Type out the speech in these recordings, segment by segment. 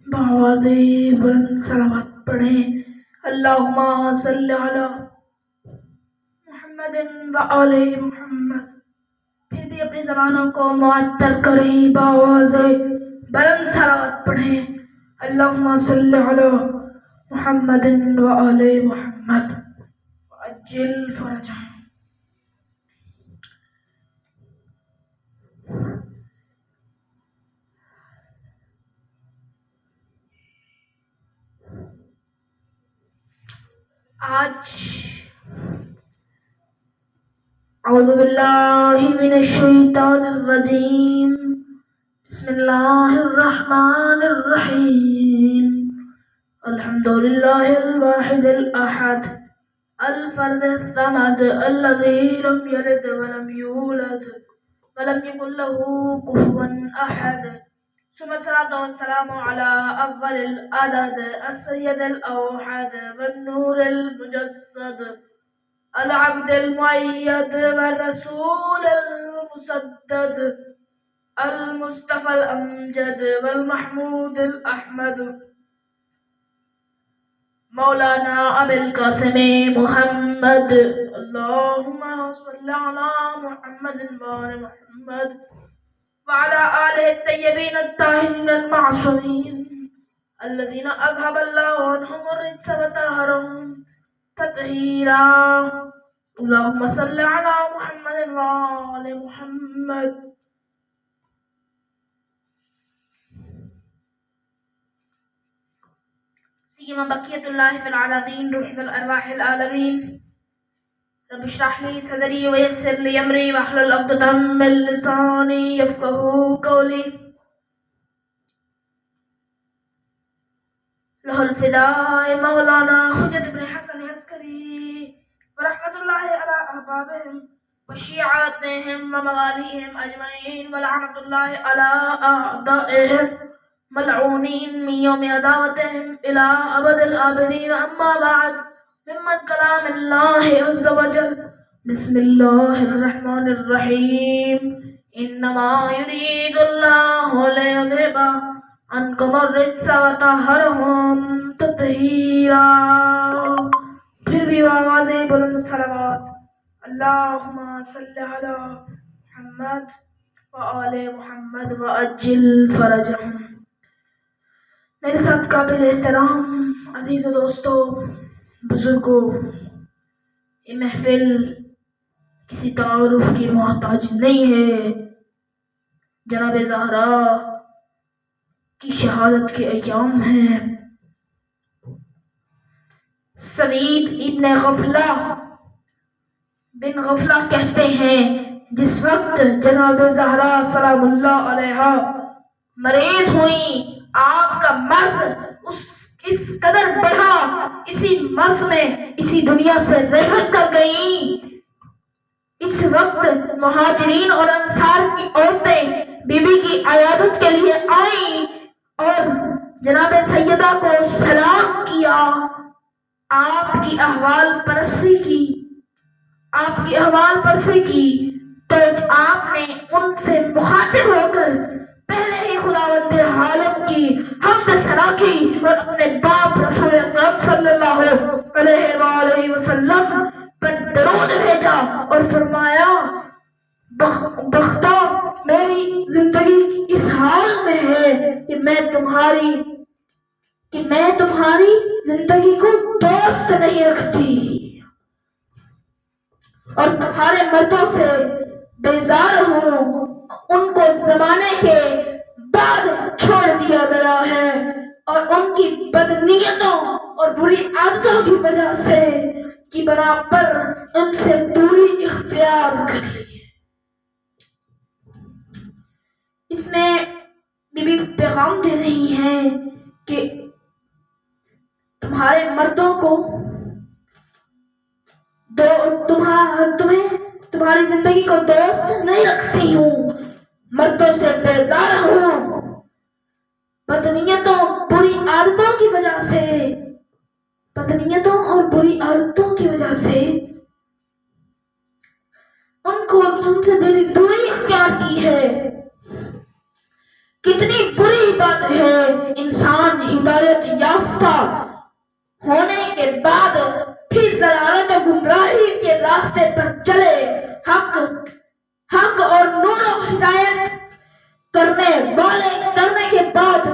بآواز بلند صلوات پڑھیں۔ اللہم صلی علی محمد و آل محمد۔ پھر بھی اپنی زبانوں کو معطر کریں، بآواز بلند صلوات پڑھیں۔ اللہم صلی علی محمد و آل محمد وعجل فرجهم۔ آج اعوذ باللہ من الشیطان الرجیم، بسم اللہ الرحمن الرحیم۔ الحمد للہ الواحد الاحد الفرد الصمد الذي لم يلد ولم يولد ولم يكن له كفوا احد، ثم الصلاة والسلام على اول العدد السید الاوحد والنور المجسد العبد المؤید والرسول المسدد المصطفى الامجد والمحمود الاحمد مولانا ابی القاسم محمد۔ اللہم صل علی محمد وآل محمد وعلى آلہ الطیبین الطاہرین المعصومین الذین اذهب اللہ عنہم الرجس وطہرہم تطہیرا۔ اللہم صل علی محمد وآل محمد۔ سیما بقیت اللہ فی العالمین روح الارواح العالمین۔ رب اشرح لی صدری ویسر لی امری واحلل عقدۃ من لسانی یفقہوا قولی۔ لہ الفداء مولانا حجت بن حسن عسکری ورحمۃ اللہ علی احبابہم وشیعاتہم وموالیہم اجمعین ولعنۃ اللہ علی اعدائہم ملعونین من یوم عداوتہم الی ابد الآبدین۔ اما بعد، ممن کلام اللہ عز وجل، بسم اللہ الرحمن الرحیم۔ انما یرید اللہ لیذھب عنکم الرجس وطہرہم تطہیرا۔ پھر بھی آواز بلند صلوات۔ اللہم صلی علی محمد وآل محمد وعجل فرجهم۔ میرے ساتھ قابل احترام عزیز و دوستو، بزرگوں، یہ محفل کسی تعارف کی محتاج نہیں ہے۔ جناب زہرا کی شہادت کے ایام ہیں۔ سوید ابن غفلہ بن غفلہ کہتے ہیں، جس وقت جناب زہرا سلام اللہ علیہا مریض ہوئیں، آپ کا مرض اس قدر بڑھا، اسی مرض میں اسی دنیا سے رحمت کر گئیں۔ اس وقت مہاجرین اور انصار کی عورتیں بی بی کی عیادت کے لیے آئیں اور جناب سیدہ کو سلام کیا، آپ کی احوال پرسی کی تو آپ نے ان سے مخاطب ہو کر پہلے ہی خداوند عالم کی حمد ثنا کی اور اپنے باپ رسول اکرم صلی اللہ علیہ وآلہ وسلم پر درود بھیجا اور فرمایا، بختہ میری زندگی اس حال میں ہے کہ میں تمہاری زندگی کو دوست نہیں رکھتی اور تمہارے مردوں سے بیزار ہوں۔ ان کو زمانے کے بعد چھوڑ دیا گیا ہے اور ان کی بدنیتوں اور بری عادتوں کی وجہ سے کی بنا پر ان سے دوری اختیار کر لی ہے۔ اس میں بی بی پیغام دے رہی ہیں کہ تمہارے مردوں کو تمہاری زندگی کو دوست نہیں رکھتی ہوں، مردوں سے بیزار ہوں، بدنیتوں اور بری عادتوں کی وجہ سے ان کو تم سے دلی دوری اختیار کی ہے۔ کتنی بری بات ہے انسان یافتہ ہونے کے بعد پھر ضلالت و گمراہی کے راستے پر چلے، حق اور نور و ہدایت کرنے کے بعد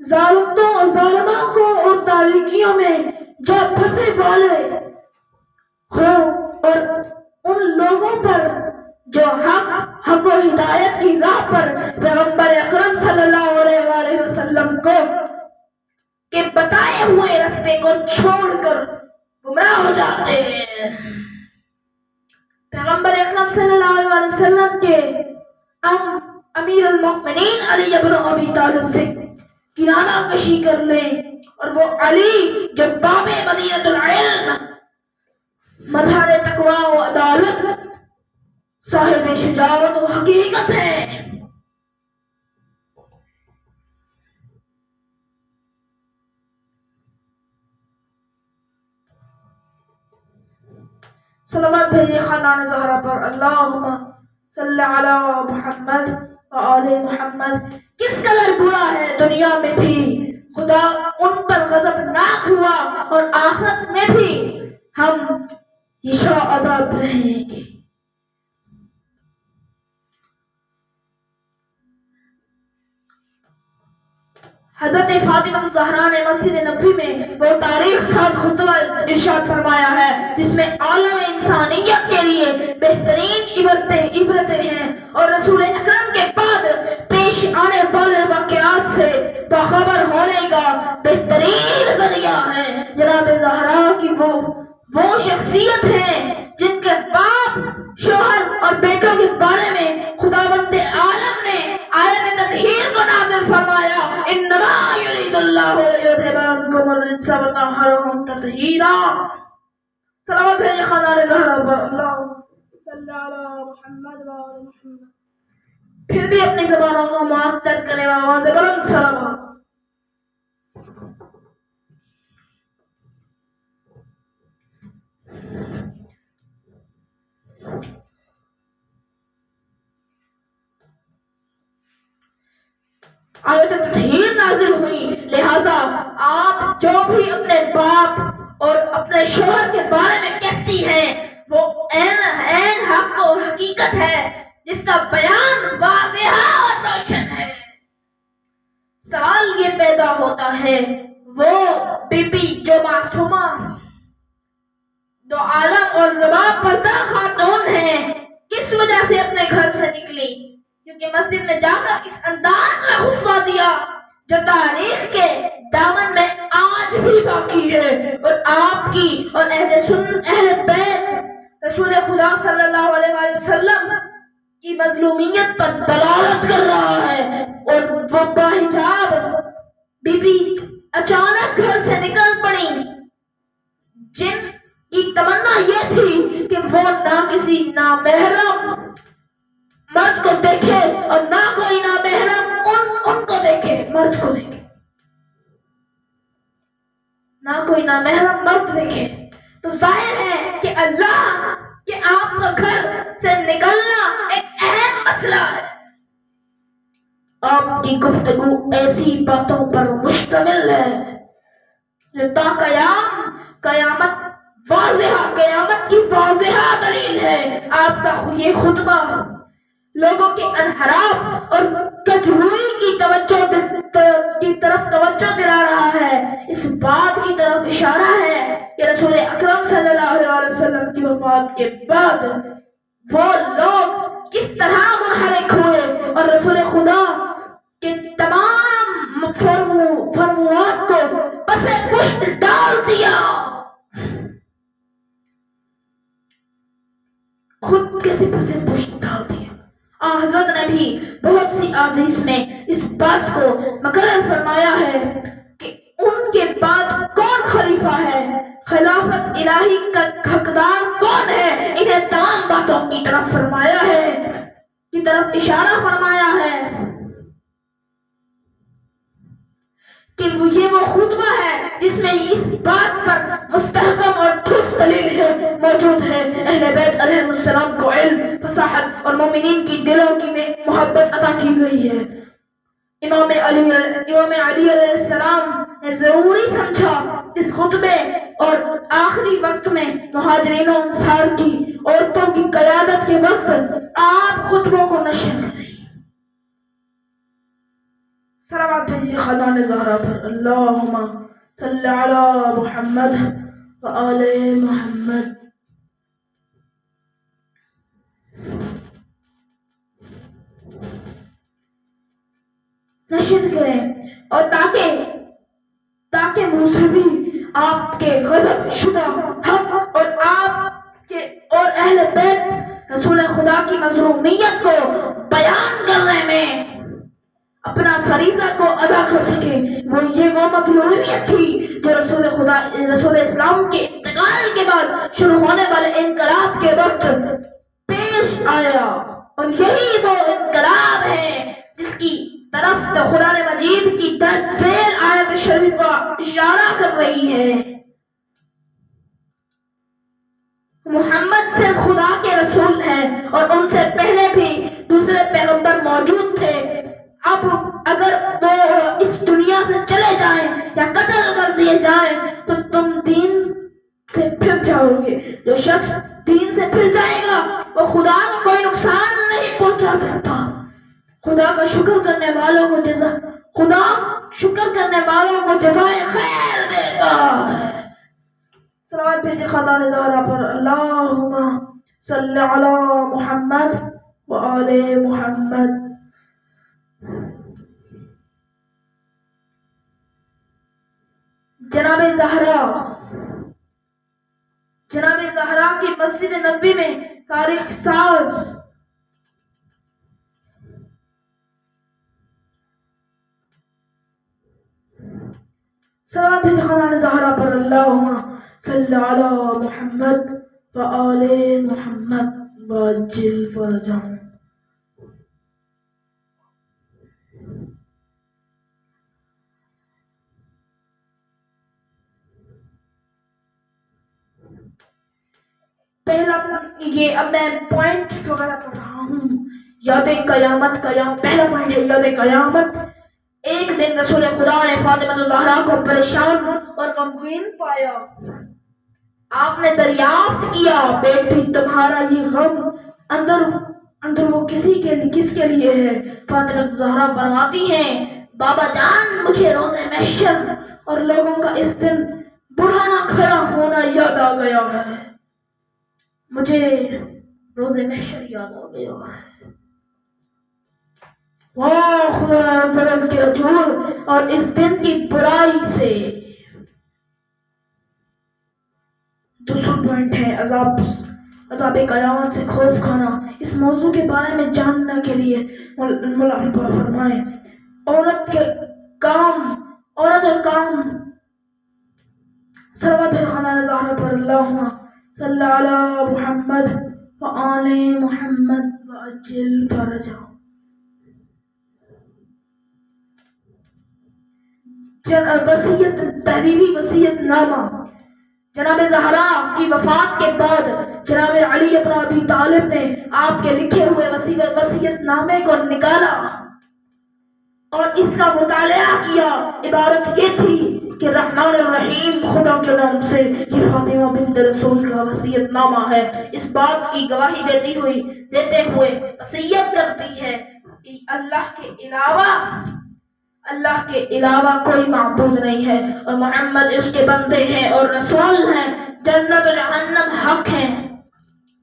ظالموں اور ظالموں کو اور تاریکیوں میں جو پھنسے والے ہو، اور ان لوگوں پر جو حق و ہدایت کی راہ پر پیغمبر اکرم صلی اللہ علیہ وآلہ وسلم کو کے بتائے ہوئے راستے کو چھوڑ کر گمراہ ہو جاتے ہیں۔ پیغمبر اکرم صلی اللہ علیہ وآلہ وسلم کے امیر المؤمنین علی بن ابی طالب سے کنارہ کشی کر لیں، اور وہ علی جو باب مدینۃ العلم، مظہر تقویٰ و عدالت، صاحب شجاعت و حقیقت ہے۔ صلوات بھیجیے خاندان زہرا پر، اللہم صلی علی محمد و آل محمد۔ کس قدر برا ہے دنیا میں بھی خدا ان پر غضبناک ہوا، اور آخرت میں بھی ہم یہ عذاب رہیں گے۔ حضرت فاطمہ الزہرا نے مسجد نبوی میں وہ تاریخ ساز خطبہ ارشاد فرمایا ہے جس میں عالم انسانیت کے لیے بہترین عبرتیں ہیں، اور رسول اکرم کے بعد پیش آنے والے واقعات سے باخبر ہونے کا بہترین ذریعہ ہے۔ جناب زہرا کی وہ شخصیت ہے جن کے باپ، شوہر اور بیٹوں کے بارے میں خداوند عالم نے آیت تطہیر کو نازل فرمایا، انما یرید اللہ لیذھب عنکم الرجس ویطہرکم تطہیرا۔ صلوات بھیجیے خاندان زہرا پر، اللہم صلی علی محمد و آل محمد۔ پھر بھی اپنی زبانوں کو معطر کرنے والی آواز بلند صلوات۔ آیت تطہیر نازل ہوئی، لہذا آپ جو بھی اپنے باپ اور اپنے شوہر کے بارے میں کہتی ہیں وہ عین حق اور حقیقت ہے جس کا بیان واضح اور روشن ہے۔ سوال یہ پیدا ہوتا ہے وہ بی بی جو معصومہ دو عالم اور ربا پردہ خاتون ہے کس وجہ سے اپنے گھر سے نکلی، کیونکہ مسجد میں جا کر اس انداز میں خطبہ دیا جو تاریخ کے دامن میں آج بھی باقی ہے، اور آپ کی اور اہل بیت رسول خدا صلی اللہ علیہ وآلہ وسلم کی مظلومیت پر دلالت کر رہا ہے۔ اور وہ باحجاب بی بی اچانک گھر سے نکل پڑی جن کی تمنا یہ تھی کہ وہ نہ کسی نامحرم مرد کو دیکھے اور نہ کوئی نامحرم ان کو دیکھے، مرد کو دیکھے، نہ کوئی نامحرم مرد دیکھے۔ تو ظاہر ہے کہ اللہ کہ آپ کا گھر سے نکلنا ایک اہم مسئلہ ہے۔ آپ کی گفتگو ایسی باتوں پر مشتمل ہے جو تا قیامت کی واضح دلیل ہے۔ آپ کا یہ خطبہ لوگوں کے انحراف اور کجروئی کی طرف توجہ دلا رہا ہے، اس بات کی طرف اشارہ ہے کہ رسول اکرم صلی اللہ علیہ وسلم کی وفات کے بعد وہ لوگ کس طرح منحرف ہوئے اور رسول خدا کے تمام فرموات کو پس پشت ڈال دیا، خود کیسے پس پشت ڈال دیا۔ حضرت نے بھی بہت سی احادیث میں اس بات کو مقرر فرمایا ہے کہ ان کے بعد کون خلیفہ ہے، خلافت الہی کا حقدار کون ہے، انہیں تمام باتوں کی طرف فرمایا ہے، کی طرف اشارہ فرمایا ہے کہ یہ وہ خطبہ ہے جس میں اس بات پر مستحکم اور ٹھوس دلیل موجود ہے۔ اہل بیت علیہ السلام کو علم، فصاحت اور مومنین کی دلوں کی میں محبت عطا کی گئی ہے۔ امام علی علیہ السلام نے ضروری سمجھا اس خطبے اور آخری وقت میں مہاجرین و انصار کی عورتوں کی قیادت کے وقت آپ خطبوں کو نشر کریں۔ صلوات بھیجیے خاندان زہرا پر، اللہم صلی علی محمد و آل محمد۔ نشر کریں اور تاکہ مذہبی آپ کے غضب شدہ حق اور آپ کے اور اہل بیت رسول خدا کی مظلومیت کو بیان کرنے میں اپنا فریضہ کو ادا کر سکے۔ وہ مظلومیت تھی جو رسول اسلام کے انتقال کے بعد شروع ہونے والے انقلاب کے وقت پیش آیا، اور یہی وہ انقلاب ہے جس کی طرف تو قرآن مجید کی درج ذیل آیت شریفہ اشارہ کر رہی ہے۔ محمد سے خدا کے رسول ہیں اور ان سے پہلے بھی دوسرے پیغمبر موجود تھے۔ اب اگر وہ اس دنیا سے چلے جائیں یا قتل کر دیے جائیں تو تم دین سے پھر جاؤ گے۔ جو شخص دین سے پھر جائے گا وہ خدا کو کوئی نقصان نہیں پہنچا سکتا۔ خدا شکر کرنے والوں کو جزائے خیر دیتا ہے۔ صلوات بھیجیے خاندان زہرا پر، اللہم صلی علی محمد و آل محمد۔ جناب زہرا کی مسجد نبوی میں تاریخ ساز صلوات خاندان زہرا پر، اللہم صلی علی محمد و آل محمد وعجل فرجہم۔ پہلا یہ اب میں پوائنٹس وغیرہ پڑھ رہا ہوں۔ یاد قیامت پہلا پوائنٹ ہے یاد قیامت۔ ایک دن رسول خدا نے فاطمہ الزہرا کو پریشان اور غمگین پایا۔ آپ نے دریافت کیا، بیٹی تمہارا یہ غم اندر وہ کس کے لیے ہے؟ فاطمہ الزہرا فرماتی ہیں، بابا جان مجھے روز محشر اور لوگوں کا اس دن بڑھانا کھڑا ہونا یاد آ گیا ہے۔ مجھے روز محشر یاد آ گیا ہے۔ واہ خدا فرض کے اجور اور اس دن کی برائی سے۔ دوسرا پوائنٹ ہے عذاب قیامت سے خوف کھانا۔ اس موضوع کے بارے میں جاننے کے لیے مولا فرمائیں، عورت اور کام صلوات خاندان زہرا پر، اللہم صلی علی محمد و آل محمد وعجل فرجہم۔ تحریری وصیت نامہ۔ جناب زہرا کی وفات کے بعد جناب علی بن ابی طالب نے آپ کے لکھے ہوئے وصیت نامے کو نکالا اور اس کا مطالعہ کیا۔ عبارت یہ تھی کہ رحمان الرحیم خدا کے نام سے یہ فاطمہ بنت رسول کا وصیت نامہ ہے۔ اس بات کی گواہی دیتے ہوئے وصیت کرتی ہے کہ اللہ کے علاوہ کوئی معبود نہیں ہے اور محمد اس کے بندے ہیں اور رسول ہیں۔ جنت و جہنم حق ہیں،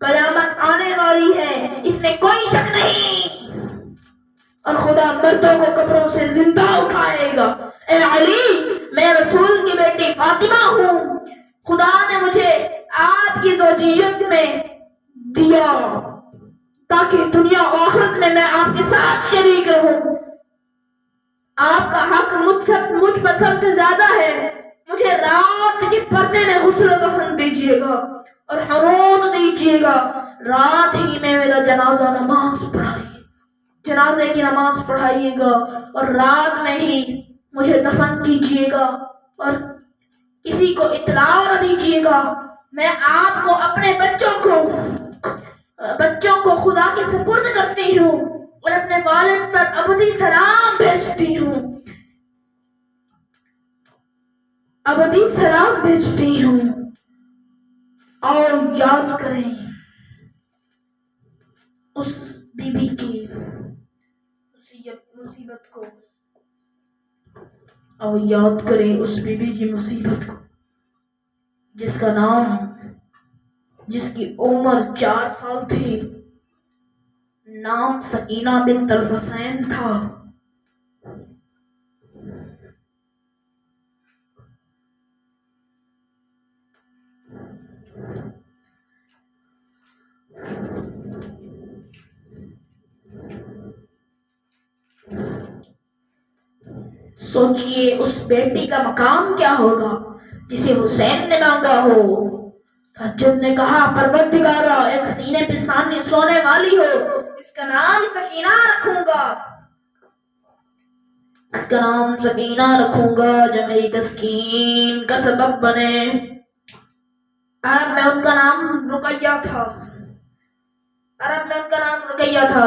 قیامت آنے والی ہے، اس میں کوئی شک نہیں، اور خدا مردوں کو قبروں سے زندہ اٹھائے گا۔ اے علی، میں رسول کی بیٹی فاطمہ ہوں، خدا نے مجھے آپ کی زوجیت میں دیا تاکہ دنیا و آخرت میں آپ کے ساتھ شریک رہوں۔ آپ کا حق مجھ پر سب سے زیادہ ہے۔ مجھے رات کے پردے میں غسل و کفن دیجیے گا اور حنوط دیجیے گا۔ رات ہی میں میرا جنازے کی نماز پڑھائیے گا اور رات میں ہی مجھے دفن کیجیے گا اور کسی کو اطلاع نہ دیجیے گا۔ میں آپ کو اپنے بچوں کو خدا کے سپرد کرتی ہوں۔ اور اپنے والد پر ابدی سلام بھیجتی ہوں، ابدی سلام بھیجتی ہوں۔ اور یاد کریں اس بی بی کی مصیبت کو، اور یاد کریں اس بی بی کی مصیبت کو جس کی عمر 4 سال تھی، نام سکینہ بنت الحسین تھا۔ سوچئے اس بیٹی کا مقام کیا ہوگا جسے حسین نے مانگا ہو۔ تہجد نے کہا پروردگارا ایک سینے پہ سونے والی ہو، اس کا نام سکینہ رکھوں گا، اس کا نام سکینہ رکھوں گا جو میری تسکین کا سبب بنے۔ عرب میں ان کا نام رقیہ تھا۔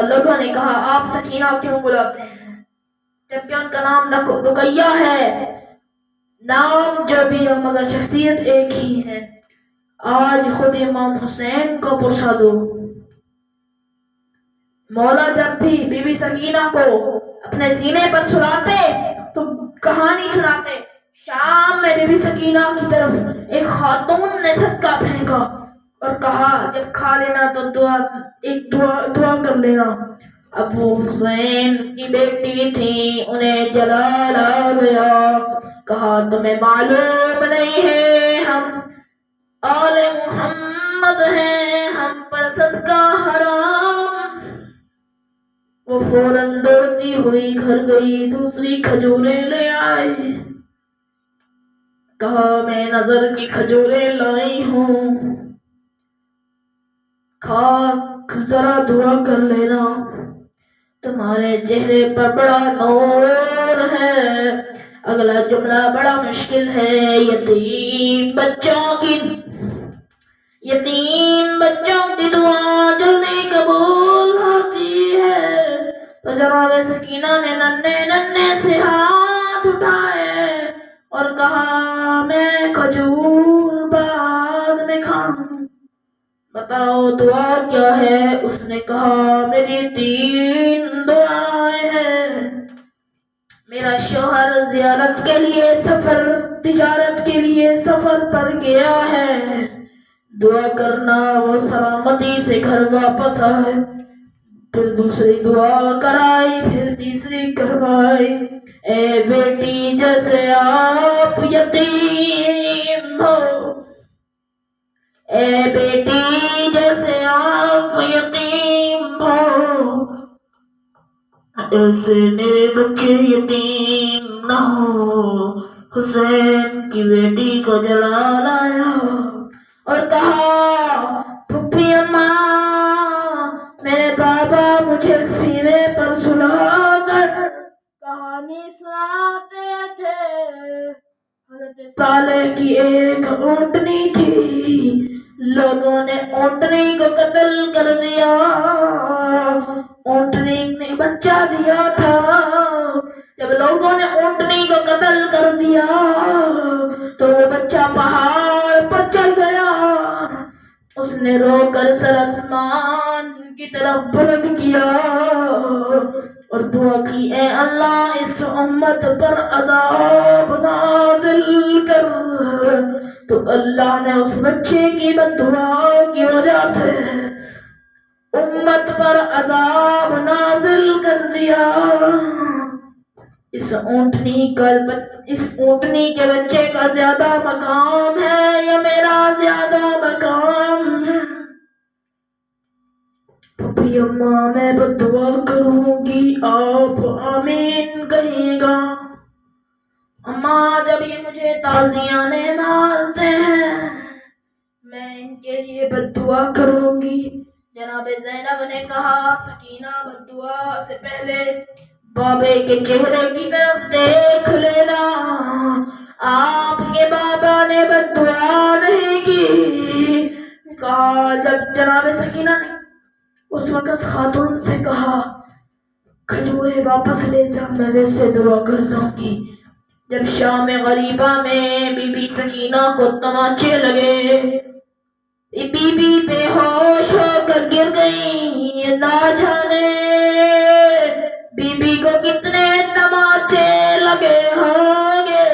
لوگوں نے کہا آپ سکینہ کیوں بلاتے ہیں جبکہ ان کا نام رقیہ ہے؟ نام جو بھی ہو مگر شخصیت ایک ہی ہے۔ آج خود امام حسین کو پرسا دو، مولا جب بھی بی بی سکینہ کو اپنے سینے پر سلاتے تو کہانی سناتے۔ شام میں بی بی سکینہ کی طرف ایک خاتون نے صدقہ پھینکا اور کہا جب کھا لینا تو دعا کر لینا۔ اب وہ حسین کی بیٹی تھی، انہیں جلال آ گیا، کہا تمہیں معلوم نہیں ہے ہم آل محمد ہیں، ہم پر صدقہ حرام۔ وہ فوراً دوڑتی ہوئی گھر گئی، دوسری کھجوریں لے آئی، کہا میں نظر کی کھجوریں لائی ہوں، کھا ذرا دعا کر لینا، تمہارے چہرے پر بڑا نور ہے۔ اگلا جملہ بڑا مشکل ہے، یتیم بچوں کی دعا جلدی قبول ہوتی ہے۔ تو جناب سکینہ نے ننھے سے ہاتھ اٹھائے اور کہا میں کھجور بعد میں کھاؤں، بتاؤ دعا کیا ہے؟ اس نے کہا میری 3 دعائیں ہیں۔ میرا شوہر زیارت کے لیے تجارت کے لیے سفر پر گیا ہے، دعا کرنا وہ سلامتی سے گھر واپس آئے۔ پھر دوسری دعا کرائی، پھر تیسری کروائی، اے بیٹی جیسے آپ یتیم ہو، اے بیٹی جیسے آپ یتیم ہو، ایسے میرے بچے یتیم نہ ہو۔ حسین کی بیٹی کو جلال آیا اور کہا پھپھی اماں میرے بابا مجھے سینے پر سلا کر کہانی سناتے تھے۔ حضرت صالح کی ایک اونٹنی تھی، لوگوں نے اونٹنی کو قتل کر دیا، اونٹنی نے بچہ دیا تھا، جب لوگوں نے اونٹنی کو قتل کر دیا تو وہ بچہ پہاڑ پر چڑھ گیا، اس نے رو کر سر آسمان کی طرف بلند کیا اور دعا کی اے اللہ اس امت پر عذاب نازل کر۔ تو اللہ نے اس بچے کی بددعا کی وجہ سے امت پر عذاب نازل کر دیا۔ اس اونٹنی کے بچے کا زیادہ مقام ہے یا میرا زیادہ مقام ہے؟ پھپھی اماں میں بددعا کروں گی، آپ آمین کہیے گا۔ اماں جب یہ مجھے تازیانے مارتے ہیں میں ان کے لیے بددعا کروں گی۔ جناب زینب نے کہا سکینہ بددعا سے پہلے بابے کے چہرے کی طرف دیکھ لینا، آپ کے بابا نے بددعا نہیں کی۔ کہا جب جناب سکینہ نے اس وقت خاتون سے کہا کھجورے واپس لے جا، میں ویسے دعا کر جاؤں گی۔ جب شام غریبہ میں بی بی سکینہ کو تماچے لگے، بی بی بے ہوش ہو کر گر گئی۔ نہ جانے بی بی کو کتنے تماچے لگے ہوں گے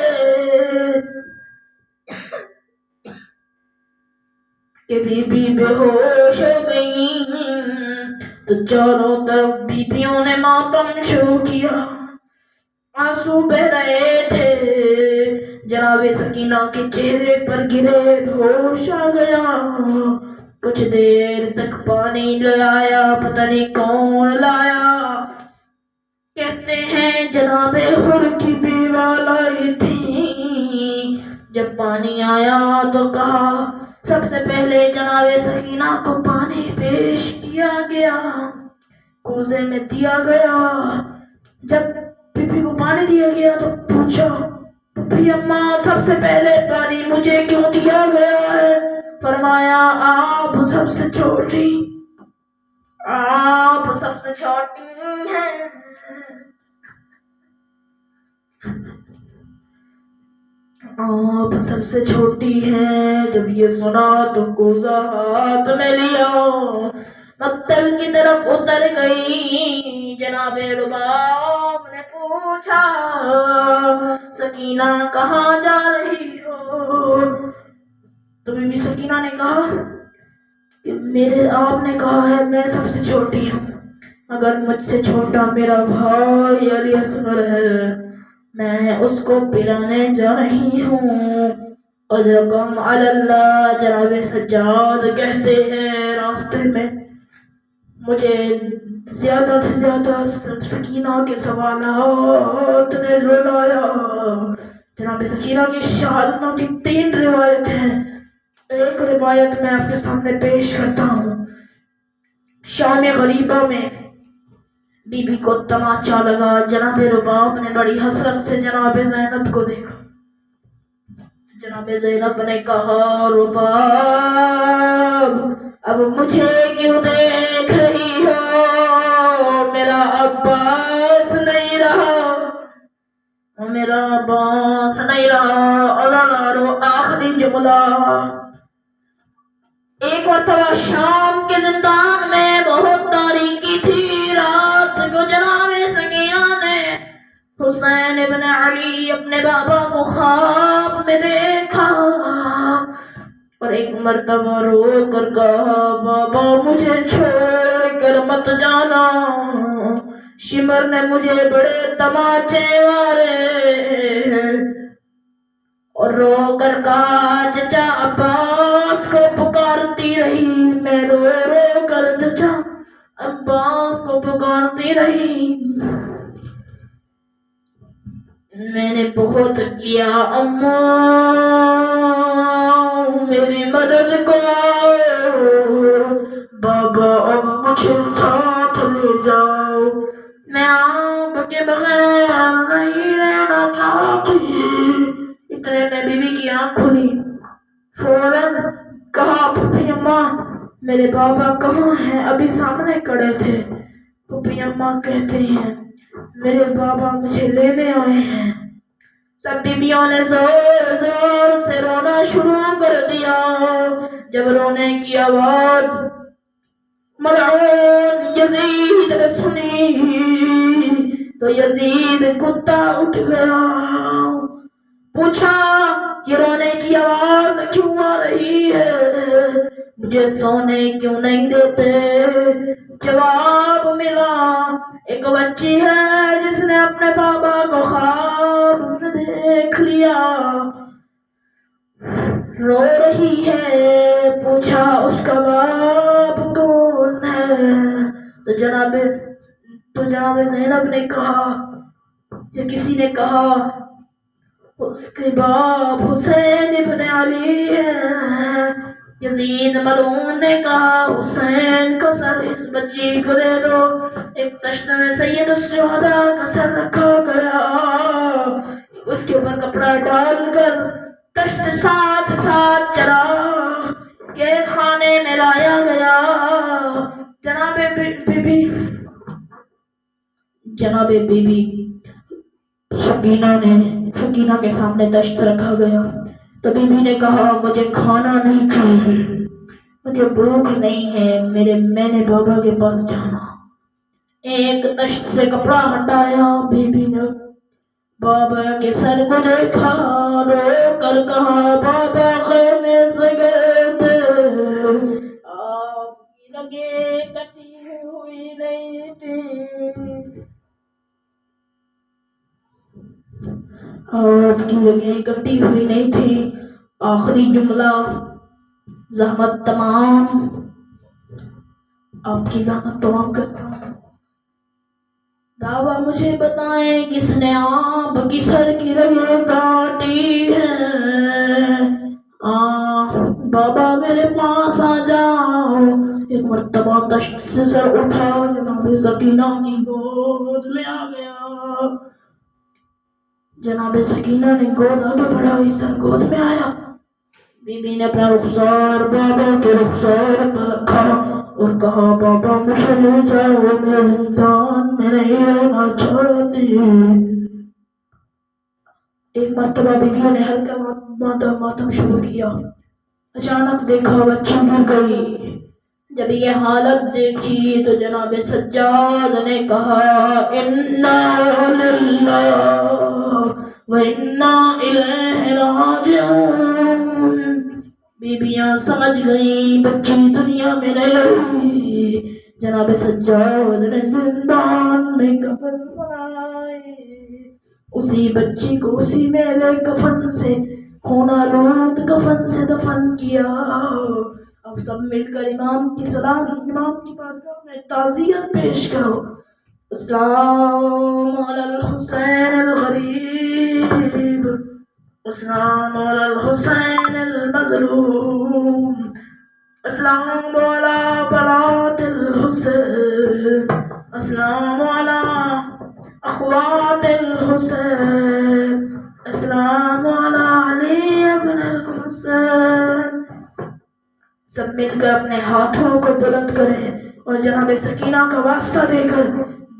کہ بی بی بے ہوش ہو گئی، تو چاروں طرف بیویوں نے ماتم شروع کیا، آنسو بہ رہے تھے۔ جناب سکینہ کے چہرے پر گرے، ہوش آ گیا۔ کچھ دیر تک پانی لایا، پتہ نہیں کون لایا۔ کہتے ہیں جناب حر کی بیوہ لائی تھی۔ جب پانی آیا تو کہا، سب سے پہلے جناب سکینہ کو پانی پیش کیا گیا، کوزے میں دیا گیا۔ جب بی بی کو پانی دیا گیا تو پوچھا، پھپھی اماں سب سے پہلے پانی مجھے کیوں دیا گیا ہے؟ فرمایا، آپ سب سے چھوٹی ہیں۔ آپ سب سے چھوٹی ہیں۔ جب یہ سنا تو کوزہ ہاتھ میں لیا، مقتل کی طرف اتر گئی۔ جناب رباب نے پوچھا، سکینہ کہاں جا رہی ہو؟ تو بی بی سکینہ نے کہا کہ میرے آپ نے کہا ہے میں سب سے چھوٹی ہوں، مگر مجھ سے چھوٹا میرا بھائی علی اصغر ہے، میں اس کو پلانے جا رہی ہوں۔ اجرکم علی اللہ، جناب سجاد کہتے ہیں راستے میں مجھے زیادہ سے زیادہ سکینہ کے سوالات نے رلایا۔ جناب سکینہ کی شہادتوں کی 3 روایت ہیں، ایک روایت میں آپ کے سامنے پیش کرتا ہوں۔ شام غریبہ میں بی بی کو تماچا لگا۔ جناب رباب نے بڑی حسرت سے جناب زینب کو دیکھا۔ جناب زینب نے کہا، رباب اب مجھے کیوں دیکھ رہی ہو؟ میرا عباس نہیں رہا، میرا عباس نہیں رہا۔ اور آخری جملہ، ایک مرتبہ شام کے زندان میں بہت تاریکی تھی، رات کو جناب سکینہ نے حسین ابن علی اپنے بابا کو خواب میں دیکھا اور ایک مرتبہ رو کر کہا، بابا مجھے چھوڑ کر مت جانا، شمر نے مجھے بڑے تماچے مارے۔ اور رو کر کہا، چچا عباس کو پکارتی رہی، میں رو رو کر چچا عباس کو پکارتی رہی، میں نے بہت کیا، اماں میری مدد کرو، بابا اب مجھے ساتھ لے جاؤ، میں آپ کے بغیر نہیں رہنا چاہتی۔ اتنے میں بی بی کی آنکھ کھلی، فوراً کہا، پھپھی اماں میرے بابا کہاں ہیں؟ ابھی سامنے کھڑے تھے۔ پھپھی اماں کہتے ہیں، میرے بابا مجھے لینے آئے ہیں۔ سب بیبیوں نے زور زور سے رونا شروع کر دیا۔ جب رونے کی آواز ملعون یزید نے سنی تو یزید کتا اٹھ گیا، پوچھا، یہ رونے کی آواز کیوں آ رہی ہے؟ مجھے سونے کیوں نہیں دیتے؟ جواب ملا، ایک بچی ہے جس نے اپنے بابا کو خواب میں دیکھ لیا، رو رہی ہے، پوچھا اس کا باپ کون ہے؟ تو جناب زینب نے کہا، یا کسی نے کہا، اس کے باپ حسین ابن علی ہے۔ یزید ملعون نے کہا، حسین کا سر اس بچی کو دے دو۔ ایک تشت میں سید الشہداء کا سر رکھا گیا، اس کے اوپر کپڑا ڈال کر تشت ساتھ ساتھ چلا، قید خانے میں لایا گیا۔ جناب بی بی سکینہ کے سامنے دشت رکھا گیا تو بی بی نے کہا مجھے کھانا نہیں چاہیے، مجھے بھوک نہیں ہے، میں نے بابا کے پاس جانا۔ ایک دشت سے کپڑا ہٹایا، بی بی نے بابا کے سر کو دیکھا، رو کر کہا بابا خیمے سے گئے تھے، آپ کی رگیں کٹی ہوئی نہیں تھی، آپ کی رگیں کٹی ہوئی نہیں تھی۔ آخری جملہ، زحمت تمام، آپ کی زحمت تمام کرتا ہوں۔ بابا مجھے بتائیں کس نے آپ کی سر کی رگیں کاٹی ہیں؟ بابا میرے پاس آ جاؤ۔ ایک مرتبہ دشت سے سر اٹھا، جناب سکینہ کی گود میں آ گیا۔ جناب سکینہ نے گود آگے بڑھائی، سر گود میں آیا۔ بی بی نے اپنا رخسار بابا کے رخسار پر رکھا اور کہا بابا مجھے لے جاؤ، میں زندان میں نہیں رہنا چاہتی۔ ایک مرتبہ بیویوں نے ہلکا ماتم شروع کیا۔ اچانک دیکھا بچی گر گئی۔ جب یہ حالت دیکھی تو جناب سجاد نے کہا انا للہ وَإِنَّا إِلَيْهِ رَاجِعُونَ۔ بیبیاں سمجھ گئیں بچی دنیا میں نہیں رہی۔ جناب سجاد نے زندان میں کفن بنائے، اسی بچی کو اسی میلے کفن سے، خون آلود کفن سے دفن کیا۔ اب سب مل کر امام کی بارگاہ میں تعزیت پیش کرو۔ السلام علی الحسین الغریب، السلام علی الحسین المظلوم، السلام علی بنات الحسین، السلام علی اخوات الحسین، السلام علی علی ابن الحسین۔ سب مل کر اپنے ہاتھوں کو بلند کریں اور جناب سکینہ کا واسطہ دے کر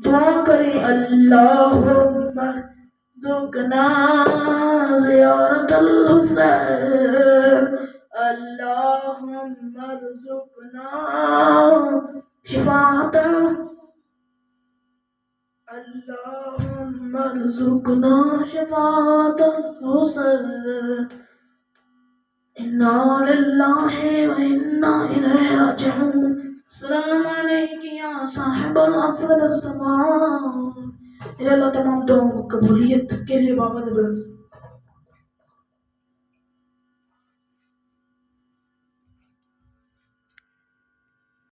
دعا کریں اللہم ارزقنا زیارت الحسین، اللہم ارزقنا شفاعت الحسین، اللہم ارزقنا شفاعت الحسین، انا للہ و انا الیہ راجعون۔ السلام علیکم یا صاحب العصر والزمان۔ اللہ تمام دعاؤں کو قبولیت کے لیے بابا زبردست